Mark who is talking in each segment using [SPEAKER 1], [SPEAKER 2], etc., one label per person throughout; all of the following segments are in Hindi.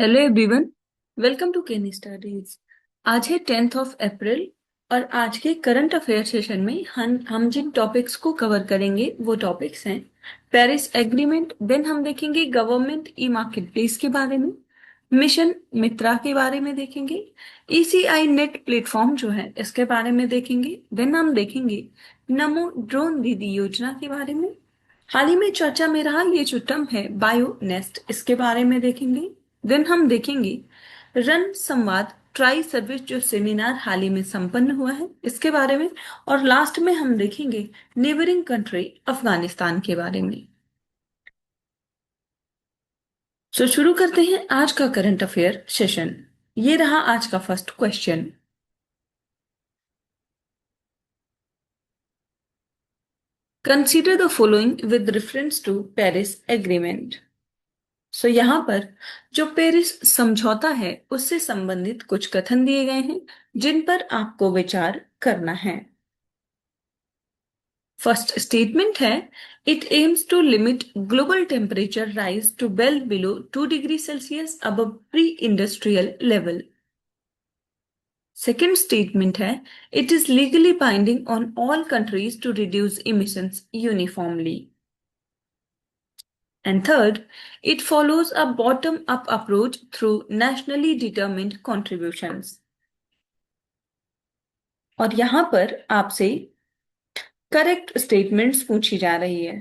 [SPEAKER 1] हेलो एवरीवन, वेलकम टू केनी स्टडीज। आज है 10 अप्रैल और आज के करंट अफेयर सेशन में हम जिन टॉपिक्स को कवर करेंगे वो टॉपिक्स हैं पेरिस एग्रीमेंट। देन हम देखेंगे गवर्नमेंट ई मार्केट प्लेस के बारे में, मिशन मित्रा के बारे में देखेंगे, ईसीआई नेट प्लेटफॉर्म जो है इसके बारे में देखेंगे। देन हम देखेंगे नमो ड्रोन दीदी योजना के बारे में। हाल ही में चर्चा में रहा ये जो टर्म है बायो नेस्ट, इसके बारे में देखेंगे। देन हम देखेंगे रन संवाद ट्राई सर्विस जो सेमिनार हाल ही में संपन्न हुआ है इसके बारे में। और लास्ट में हम देखेंगे नेबरिंग कंट्री अफगानिस्तान के बारे में। शुरू करते हैं आज का करंट अफेयर सेशन। ये रहा आज का first question. Consider the following with reference to Paris agreement. यहाँ पर जो पेरिस समझौता है उससे संबंधित कुछ कथन दिए गए हैं जिन पर आपको विचार करना है। फर्स्ट स्टेटमेंट है, it aims to limit global temperature rise to well below 2 degree Celsius above pre industrial level. Second statement है, it is legally binding on all countries to reduce emissions uniformly. And third, it follows a bottom-up approach through nationally determined contributions. और यहां पर आपसे करेक्ट स्टेटमेंट्स पूछी जा रही है।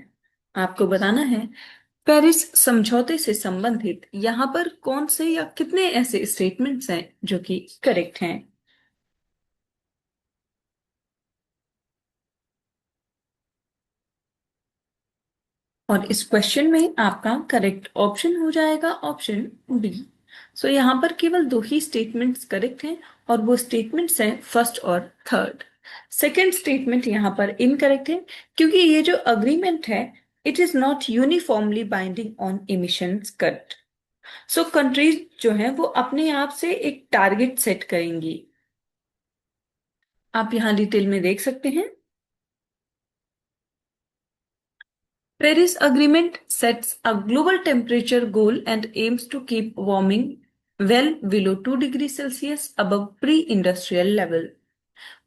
[SPEAKER 1] आपको बताना है पेरिस समझौते से संबंधित यहां पर कौन से या कितने ऐसे स्टेटमेंट्स हैं जो कि करेक्ट हैं। और इस क्वेश्चन में आपका करेक्ट ऑप्शन हो जाएगा ऑप्शन बी। यहाँ पर केवल दो ही स्टेटमेंट्स करेक्ट हैं और वो स्टेटमेंट्स हैं फर्स्ट और थर्ड। सेकेंड स्टेटमेंट यहाँ पर इनकरेक्ट है क्योंकि ये जो अग्रीमेंट है it is not uniformly binding on emissions cut. Countries जो है वो अपने आप से एक टारगेट सेट करेंगी। आप यहाँ डिटेल में देख सकते हैं। Paris Agreement sets a global temperature goal and aims to keep warming well below 2 degrees Celsius above pre-industrial level.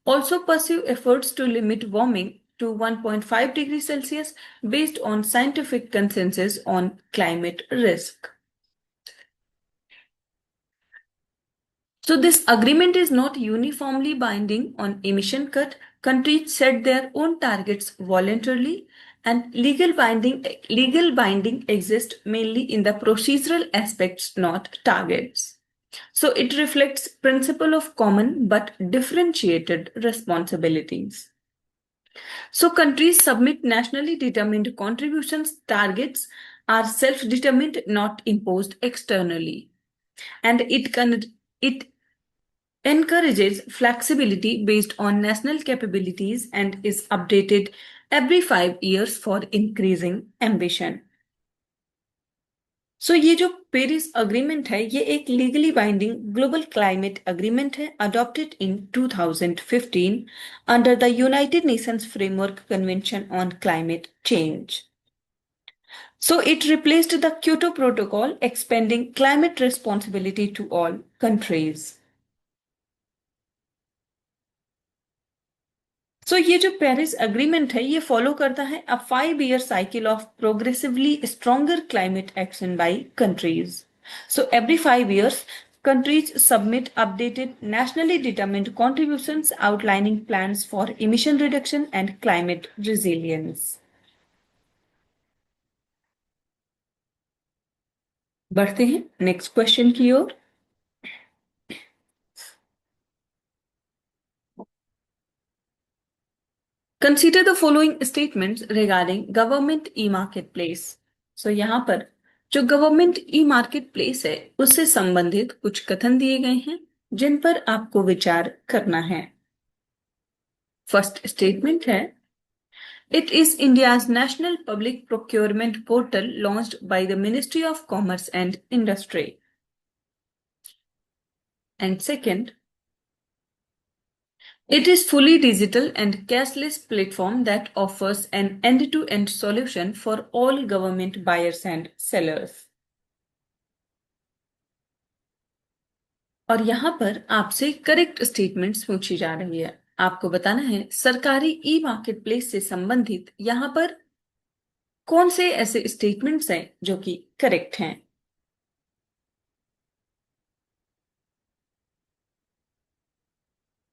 [SPEAKER 1] Also pursue efforts to limit warming to 1.5 degrees Celsius based on scientific consensus on climate risk. This agreement is not uniformly binding on emission cut. Countries set their own targets voluntarily, and legal binding exists mainly in the procedural aspects, not targets. It reflects principle of common but differentiated responsibilities. Countries submit nationally determined contributions. Targets are self-determined, not imposed externally, and it encourages flexibility based on national capabilities and is updated every 5 years for increasing ambition. ये जो पेरिस अग्रीमेंट है ये एक legally binding global climate agreement है adopted in 2015 under the United Nations framework convention on climate change. It replaced the Kyoto Protocol, expanding climate responsibility to all countries. ये जो पेरिस अग्रीमेंट है ये फॉलो करता है अ 5 year cycle of progressively stronger climate action by countries. Every 5 years countries submit updated nationally determined contributions outlining plans for emission reduction and climate resilience. बढ़ते हैं नेक्स्ट क्वेश्चन की ओर। Consider the following statements regarding government e-marketplace. यहाँ पर जो गवर्नमेंट ई मार्केट प्लेस है उससे संबंधित कुछ कथन दिए गए हैं जिन पर आपको विचार करना है। फर्स्ट स्टेटमेंट है, it is India's national public procurement portal launched by the ministry of commerce and industry. And second, it is fully digital and cashless platform that offers an end-to-end solution for all government buyers and sellers. और यहाँ पर आपसे करेक्ट स्टेटमेंट्स पूछी जा रही है। आपको बताना है सरकारी ई मार्केट प्लेस से संबंधित यहाँ पर कौन से ऐसे स्टेटमेंट्स हैं जो कि करेक्ट हैं।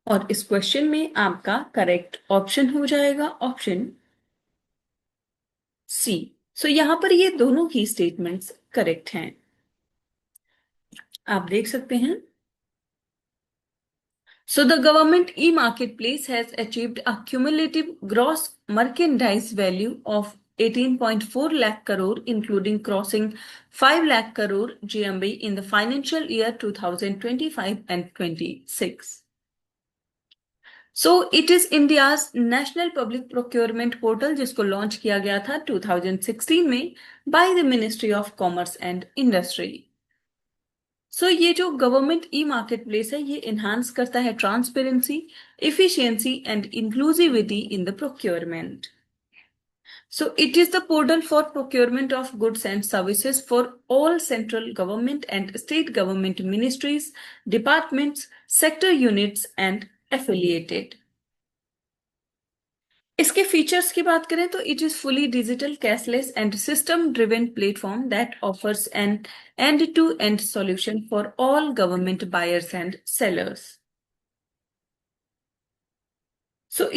[SPEAKER 1] और इस क्वेश्चन में आपका करेक्ट ऑप्शन हो जाएगा ऑप्शन सी। सो यहां पर ये दोनों ही स्टेटमेंट्स करेक्ट हैं। आप देख सकते हैं। So the government e-marketplace has achieved a cumulative gross merchandise value of 18.4 lakh crore, including crossing 5 lakh crore GMV in the financial year 2025 and 26. So it is India's National Public Procurement Portal जिसको लॉन्च किया गया था 2016 में by the Ministry of Commerce and Industry. ये जो गवर्नमेंट ई मार्केट प्लेस है ये इन्हांस करता है transparency, efficiency and inclusivity in the procurement. It is the portal for procurement of goods and services for all central government and state government ministries, departments, sector units and affiliated. इसके फीचर्स की बात करें तो it is fully digital, cashless and system driven platform that offers an end to end solution for all government buyers and sellers.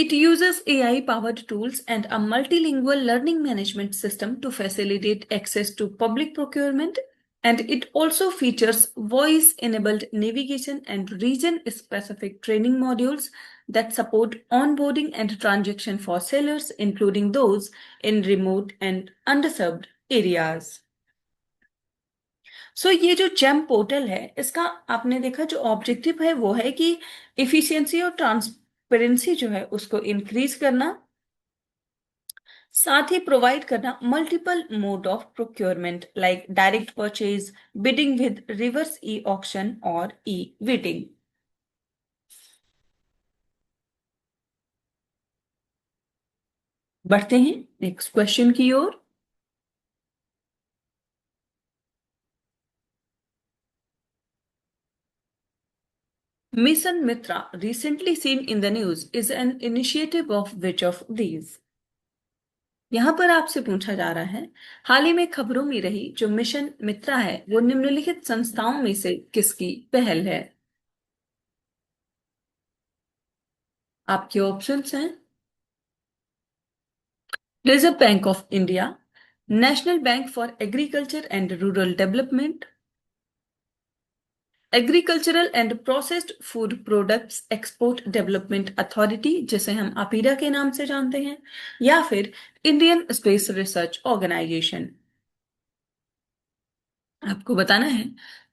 [SPEAKER 1] It uses AI powered tools and a multilingual learning management system to facilitate access to public procurement, and it also features voice enabled navigation and region specific training modules that support onboarding and transaction for sellers, including those in remote and underserved areas. ये जो जेम पोर्टल है इसका आपने देखा जो ऑब्जेक्टिव है वो है कि इफिशियंसी और ट्रांसपेरेंसी जो है उसको इंक्रीज करना, साथ ही प्रोवाइड करना multiple mode of procurement like direct purchase, bidding with reverse e auction और ई बिडिंग। बढ़ते हैं नेक्स्ट क्वेश्चन की ओर। Mission Mitra, recently seen in the news, is an initiative of which of these? यहां पर आपसे पूछा जा रहा है हाल ही में खबरों में रही जो मिशन मित्रा है वो निम्नलिखित संस्थाओं में से किसकी पहल है। आपके ऑप्शंस हैं Reserve Bank of India, national bank for agriculture and rural development, agricultural and processed food products export development authority जिसे हम अपीडा के नाम से जानते हैं, या फिर इंडियन स्पेस रिसर्च ऑर्गेनाइजेशन। आपको बताना है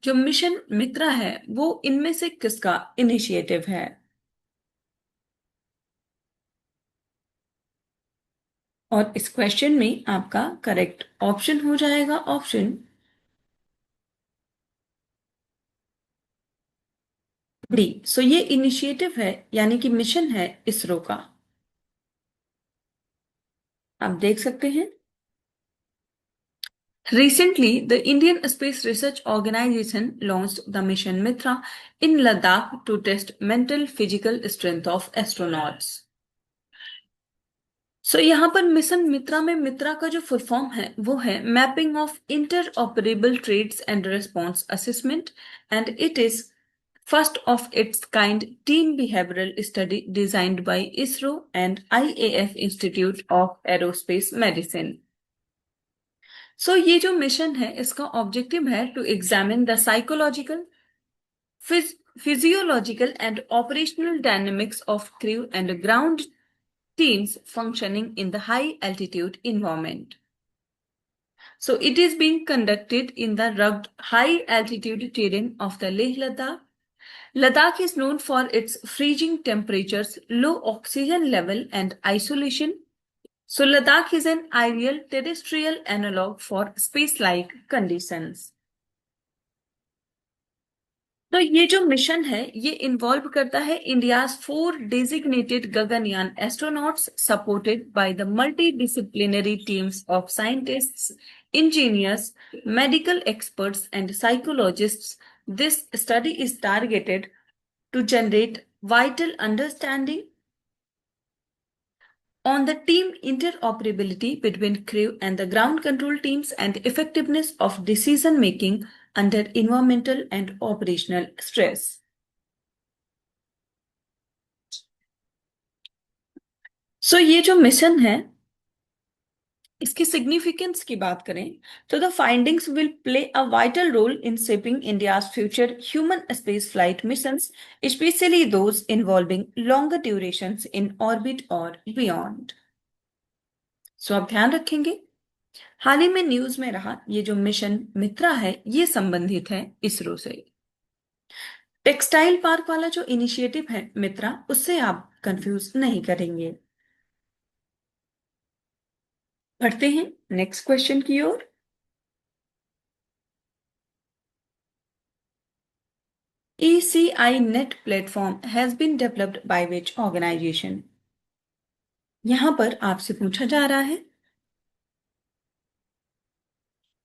[SPEAKER 1] जो मिशन मित्रा है वो इनमें से किसका इनिशिएटिव है। और इस क्वेश्चन में आपका करेक्ट ऑप्शन हो जाएगा ऑप्शन डी। ये इनिशिएटिव है यानी कि मिशन है इसरो का। आप देख सकते हैं Recently, the Indian Space Research Organization launched the mission Mitra in Ladakh to test mental physical strength of astronauts. यहाँ पर मिशन मित्रा में मित्रा का जो फुल फॉर्म है वो है mapping of interoperable trades and response assessment, and it is first of its kind team behavioral study designed by ISRO and IAF Institute of Aerospace Medicine. ये जो मिशन है इसका ऑब्जेक्टिव है to examine the psychological, physiological and operational dynamics of crew and ground teams functioning in the high altitude environment. It is being conducted in the rugged high altitude terrain of the Leh Ladakh. Ladakh is known for its freezing temperatures, low oxygen level and isolation. Ladakh is an ideal terrestrial analog for space-like conditions. ये जो मिशन है ये इन्वॉल्व करता है India's 4 designated Gaganyaan astronauts supported by the multidisciplinary teams of scientists, engineers, medical experts and psychologists This study is targeted to generate vital understanding on the team interoperability between crew and the ground control teams and effectiveness of decision making under environmental and operational stress. ये जो मिशन है इसकी सिग्निफिकेंस की बात करें तो the findings will play a vital role in shaping India's future human space flight missions, specially those involving longer durations in orbit और बियॉन्ड। आप ध्यान रखेंगे हाल ही में न्यूज में रहा ये जो मिशन मित्रा है ये संबंधित है इसरो से। टेक्सटाइल पार्क वाला जो इनिशिएटिव है मित्रा उससे आप कंफ्यूज नहीं करेंगे। बढ़ते हैं नेक्स्ट क्वेश्चन की ओर। ECI Net platform has been developed by which organization? यहां पर आपसे पूछा जा रहा है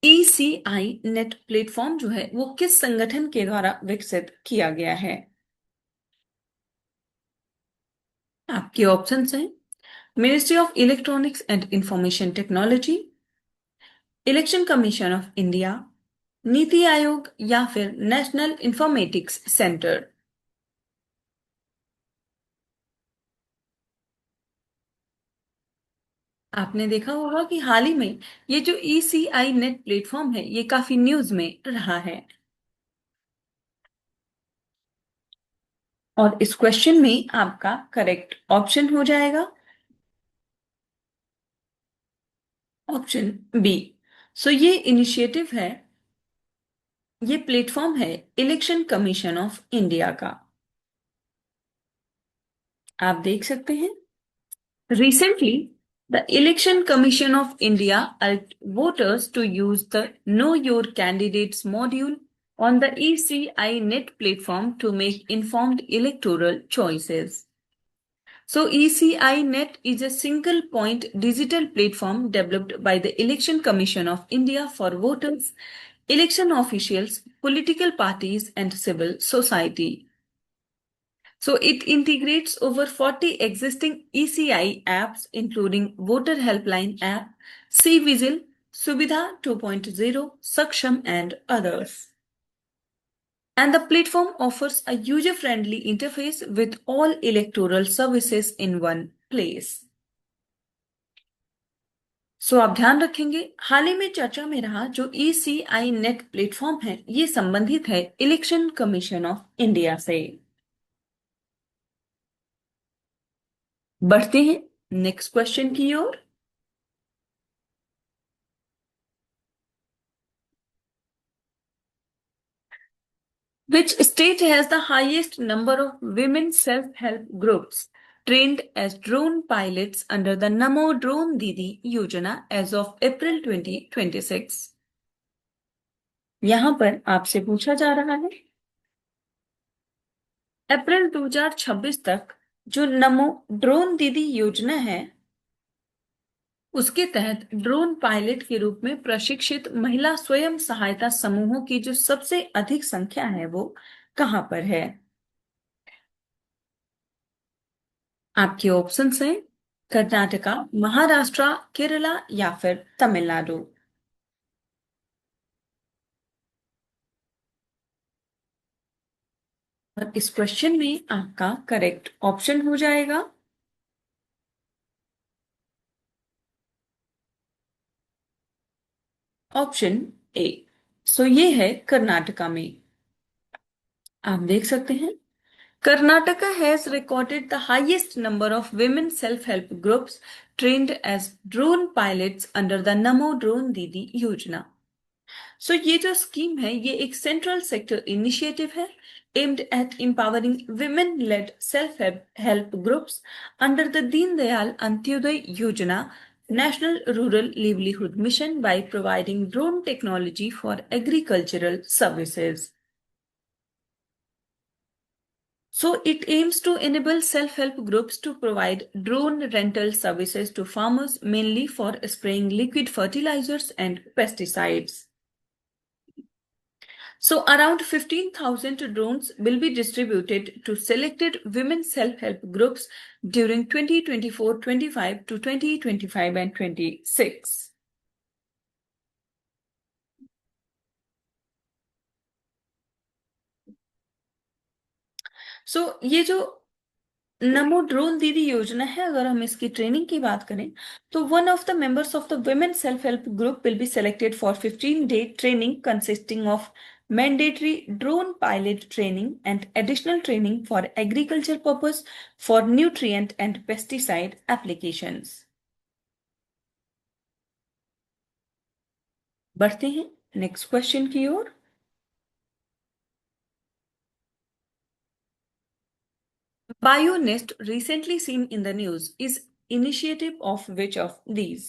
[SPEAKER 1] ECI Net प्लेटफॉर्म जो है वो किस संगठन के द्वारा विकसित किया गया है। आपके ऑप्शंस हैं ministry of electronics and information technology, election commission of India, नीति आयोग या फिर नेशनल इंफॉर्मेटिक्स सेंटर। आपने देखा होगा कि हाल ही में ये जो ECI नेट प्लेटफॉर्म है ये काफी न्यूज में रहा है और इस क्वेश्चन में आपका करेक्ट ऑप्शन हो जाएगा ऑप्शन बी। ये इनिशिएटिव है, ये प्लेटफॉर्म है इलेक्शन कमीशन ऑफ इंडिया का। आप देख सकते हैं recently the election commission of India urged voters to use the know your candidates module on the ECI net platform to make informed electoral choices. ECI Net is a single point digital platform developed by the Election Commission of India for voters, election officials, political parties, and civil society. It integrates over 40 existing ECI apps, including Voter Helpline app, C-Vigil, Subidha 2.0, Saksham, and others. And the platform offers a user-friendly interface with all electoral services in one place. आप ध्यान रखेंगे हाल ही में चर्चा में रहा जो ECI नेट प्लेटफॉर्म है ये संबंधित है इलेक्शन कमीशन ऑफ इंडिया से। बढ़ते हैं नेक्स्ट क्वेश्चन की ओर। Which state has the highest number of women self-help groups trained as drone pilots under the Namo Drone Didi Yojana as of April 2026? यहां पर आपसे पूछा जा रहा है अप्रैल 2026 तक जो नमो ड्रोन दीदी योजना है उसके तहत ड्रोन पायलट के रूप में प्रशिक्षित महिला स्वयं सहायता समूहों की जो सबसे अधिक संख्या है वो कहां पर है। आपके ऑप्शंस हैं कर्नाटका, महाराष्ट्र, केरला या फिर तमिलनाडु। और इस क्वेश्चन में आपका करेक्ट ऑप्शन हो जाएगा ऑप्शन ए। ये है कर्नाटका में। आप देख सकते हैं Karnataka has recorded the highest number of women self-help groups trained as drone pilots under the Namo Drone Didi Yojana. ये जो स्कीम है ये एक सेंट्रल सेक्टर इनिशिएटिव है aimed at empowering women-led self-help groups under the Deen Dayal Antyodaya Yojana National Rural Livelihood Mission by providing drone technology for agricultural services. It aims to enable self-help groups to provide drone rental services to farmers mainly for spraying liquid fertilizers and pesticides. So around 15,000 drones will be distributed to selected women self-help groups during 2024-25 to 2025 and 26. ये जो नमो ड्रोन दीदी योजना है, अगर हम इसकी ट्रेनिंग की बात करें तो one of the members of the women self help group will be selected for 15-day training consisting of mandatory drone pilot training and additional training for agriculture purpose for nutrient and pesticide applications. बढ़ते हैं नेक्स्ट क्वेश्चन की ओर। BioNest, recently seen in the news, is initiative of which of these?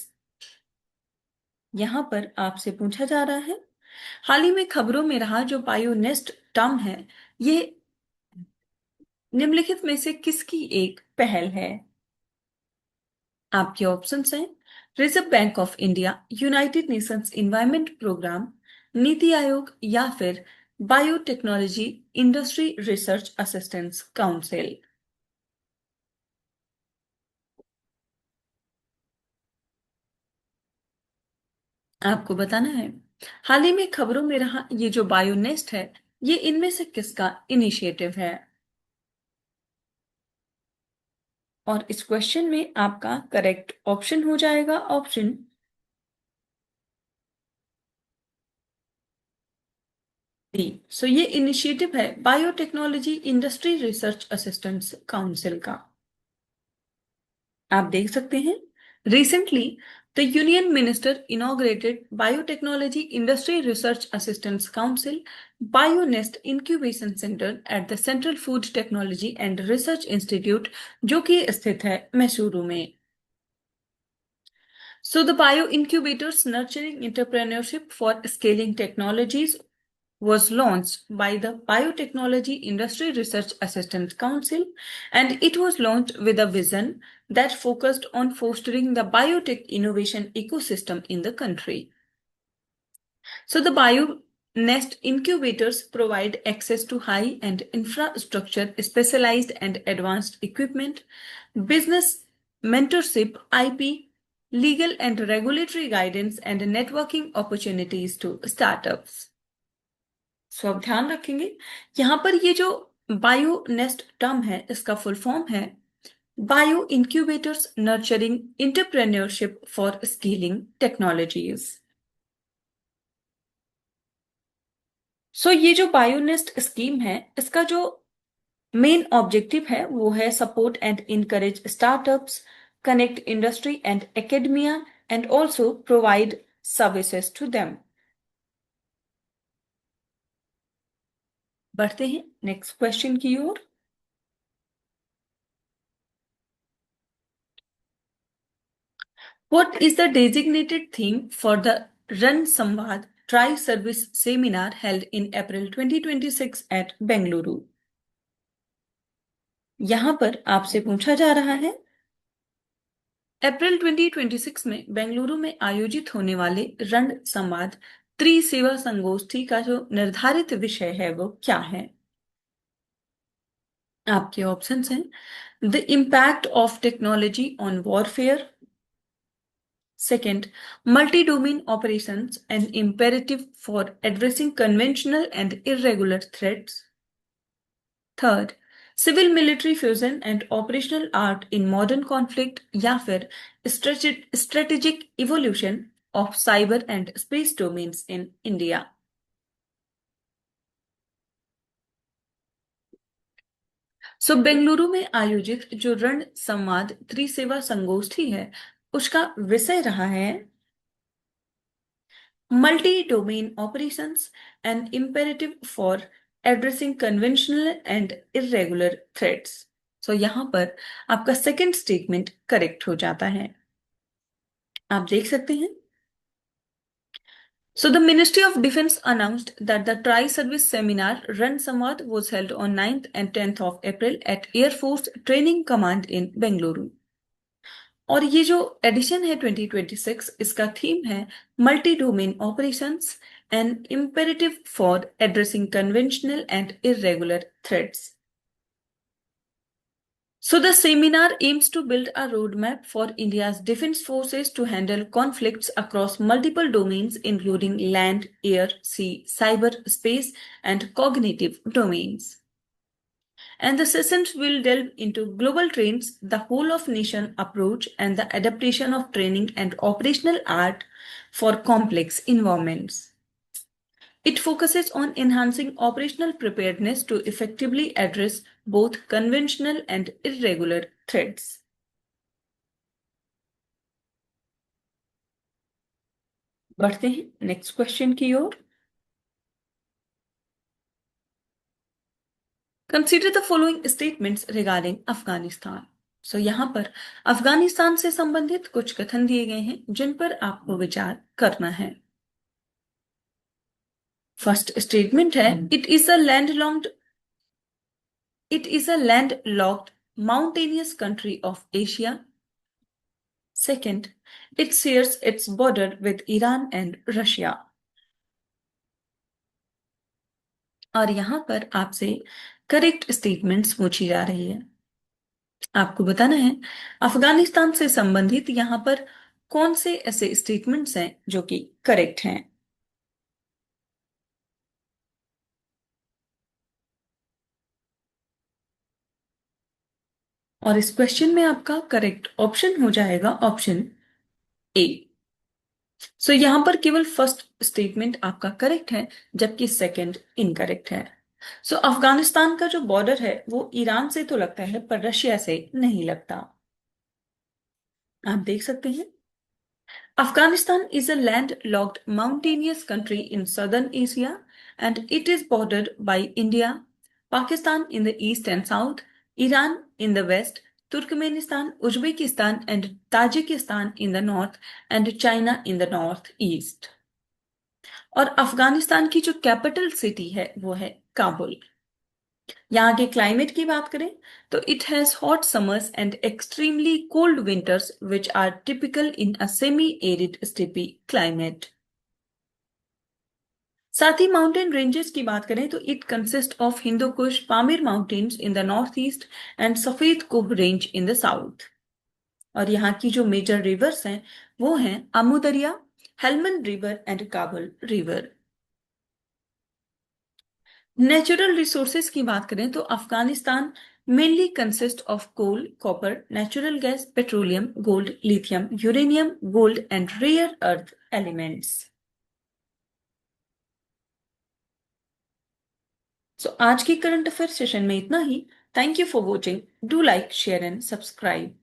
[SPEAKER 1] यहां पर आपसे पूछा जा रहा है, हाल ही में खबरों में रहा जो बायोनेस्ट टर्म है, ये निम्नलिखित में से किसकी एक पहल है? आपके ऑप्शंस हैं Reserve Bank of India, United Nations Environment Programme, NITI Aayog या फिर Biotechnology Industry Research Assistance Council. आपको बताना है, हाल ही में खबरों में रहा ये जो बायोनेस्ट है, ये इनमें से किसका इनिशिएटिव है? और इस क्वेश्चन में आपका करेक्ट ऑप्शन हो जाएगा ऑप्शन डी। ये इनिशिएटिव है biotechnology Industry Research Assistance council का। आप देख सकते हैं, recently the union minister inaugurated biotechnology Industry Research Assistance council Bionest incubation centre at the central food technology and research institute, जो कि स्थित है मैसूरू में। So the bio incubators nurturing entrepreneurship for scaling technologies was launched by the Biotechnology Industry Research Assistance Council, and it was launched with a vision that focused on fostering the biotech innovation ecosystem in the country. So the BioNest incubators provide access to high-end infrastructure, specialized and advanced equipment, business mentorship, IP, legal and regulatory guidance, and networking opportunities to startups. सो अब ध्यान रखेंगे, यहाँ पर ये जो बायोनेस्ट टर्म है, इसका फुल फॉर्म है bio incubators nurturing entrepreneurship for scaling technologies. ये जो बायोनेस्ट स्कीम है, इसका जो मेन ऑब्जेक्टिव है वो है support and encourage startups, connect industry and academia and also provide services to them. बढ़ते हैं नेक्स्ट क्वेश्चन की ओर। What is the designated theme for the Run Samvad Tri-Service Seminar held in April 2026 at Bengaluru? यहां पर आपसे पूछा जा रहा है, अप्रैल 2026 में बेंगलुरु में आयोजित होने वाले रण संवाद त्रिसेवा संगोष्ठी का जो निर्धारित विषय है वो क्या है? आपके ऑप्शंस हैं the impact of technology on warfare, second, multi-domain operations, an imperative for addressing conventional and irregular threats. Third, civil military fusion and operational art in modern conflict या फिर strategic evolution of cyber and space domains in India. Bengaluru में आयोजित जो रण संवाद त्रिसेवा संगोष्ठी है, उसका विषय रहा है multi-domain operations, an imperative for addressing conventional and irregular threats. यहां पर आपका सेकंड स्टेटमेंट करेक्ट हो जाता है। आप देख सकते हैं, the Ministry of Defense announced that the Tri-Service Seminar Run Samvad was held on 9th and 10th of April at Air Force Training Command in Bengaluru. और ये जो एडिशन है 2026, इसका थीम है multi domain operations and imperative for addressing conventional and irregular threats. So, the seminar aims to build a roadmap for India's defense forces to handle conflicts across multiple domains, including land, air, sea, cyber, space, and cognitive domains. And the sessions will delve into global trends, the whole of nation approach, and the adaptation of training and operational art for complex environments. It focuses on enhancing operational preparedness to effectively address both conventional and irregular threats. बढ़ते हैं नेक्स्ट क्वेश्चन की ओर. Consider the following statements regarding Afghanistan. So यहां पर अफगानिस्तान से संबंधित कुछ कथन दिए गए हैं जिन पर आपको विचार करना है. फर्स्ट स्टेटमेंट है, it is a land locked mountainous country of Asia. Second, it shares its border with Iran and Russia. और यहां पर आपसे करेक्ट स्टेटमेंट्स पूछी जा रही है. आपको बताना है अफगानिस्तान से संबंधित यहां पर कौन से ऐसे स्टेटमेंट्स हैं जो कि करेक्ट हैं. और इस क्वेश्चन में आपका करेक्ट ऑप्शन हो जाएगा ऑप्शन ए. सो यहां पर केवल फर्स्ट स्टेटमेंट आपका करेक्ट है जबकि सेकंड इनकरेक्ट है. सो अफगानिस्तान का जो बॉर्डर है वो ईरान से तो लगता है पर रशिया से नहीं लगता. आप देख सकते हैं Afghanistan is a landlocked mountainous country in southern Asia, and it is bordered by India, Pakistan in the east and south, Iran in the west, Turkmenistan, Uzbekistan and Tajikistan in the north, and China in the northeast. और अफगानिस्तान की जो कैपिटल सिटी है वो है काबुल. यहाँ के क्लाइमेट की बात करें तो it has hot summers and extremely cold winters which are typical in a semi arid steppe climate. साथ ही माउंटेन रेंजेस की बात करें तो it consist of Hindu Kush Pamir mountains in the north east and Safed Koh range in the south. और यहाँ की जो मेजर रिवर्स हैं वो हैं Amu Darya, Helmand river and Kabul river. Natural resources की बात करें तो Afghanistan mainly consist of coal, copper, natural gas, petroleum, gold, lithium, uranium, gold and rare earth elements. So आज के करंट अफेयर सेशन में इतना ही. Thank you for watching. Do like, share and subscribe.